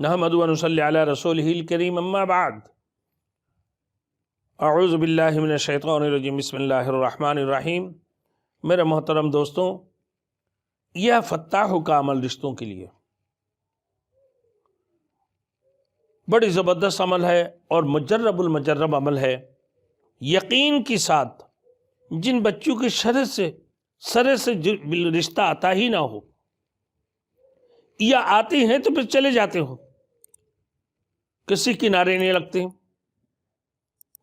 نحمدہ و نصلی علی رسولہ الکریم، اما بعد، اعوذ باللہ من الشیطان الرجیم، بسم اللہ الرحمن الرحیم۔ میرے محترم دوستوں، یہ فتاح کا عمل رشتوں کے لیے بڑی زبردست عمل ہے اور مجرب المجرب عمل ہے۔ یقین کے ساتھ جن بچوں کے سرے سے رشتہ آتا ہی نہ ہو یا آتے ہیں تو پھر چلے جاتے ہو، کسی کنارے نہیں لگتے،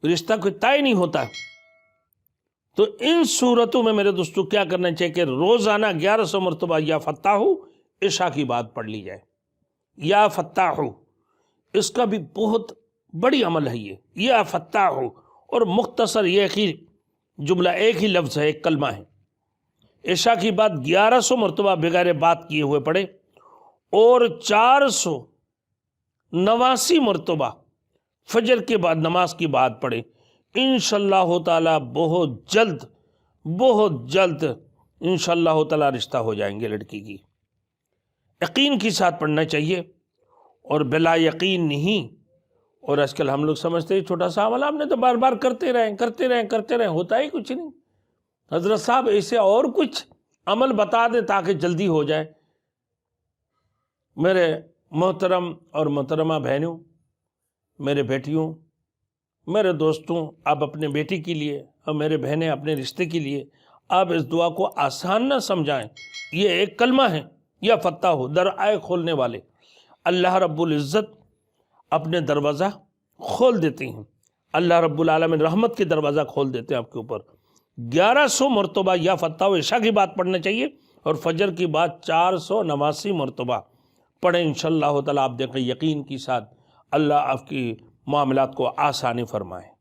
رشتہ کوئی طے نہیں ہوتا، تو ان صورتوں میں میرے دوستو کیا کرنا چاہیے کہ روزانہ 1100 مرتبہ یا فتاح عشاء کی بات پڑھ لی جائے۔ یا فتاح، اس کا بھی بہت بڑی عمل ہے یا فتاح، اور مختصر یہ ہی جملہ، ایک ہی لفظ ہے، ایک کلمہ ہے۔ عشاء کی بات 1100 مرتبہ بغیر بات کیے ہوئے پڑھے اور 489 مرتبہ فجر کے بعد نماز کی بات پڑھے، انشاءاللہ تعالی بہت جلد انشاءاللہ تعالی رشتہ ہو جائیں گے لڑکی کی۔ یقین کے ساتھ پڑھنا چاہیے اور بلا یقین نہیں۔ اور آج کل ہم لوگ سمجھتے ہیں چھوٹا سا عمل ہم نے تو بار بار کرتے رہیں، ہوتا ہی کچھ نہیں۔ حضرت صاحب ایسے اور کچھ عمل بتا دیں تاکہ جلدی ہو جائے۔ میرے محترم اور محترمہ بہنوں، میرے بیٹیوں، میرے دوستوں، آپ اپنے بیٹی کے لیے اور میرے بہنیں اپنے رشتے کے لیے آپ اس دعا کو آسان نہ سمجھائیں۔ یہ ایک کلمہ ہے، یا فتاح، درائے کھولنے والے۔ اللہ رب العزت اپنے دروازہ کھول دیتے ہیں، اللہ رب العالمین رحمت کے دروازہ کھول دیتے ہیں آپ کے اوپر۔ 1100 مرتبہ یا فتاح عشاء کی بات پڑھنا چاہیے اور فجر کی بات 489 مرتبہ پڑھیں، انشاءاللہ تعالیٰ آپ دیکھیں یقین کے ساتھ اللہ آپ کی معاملات کو آسانی فرمائے۔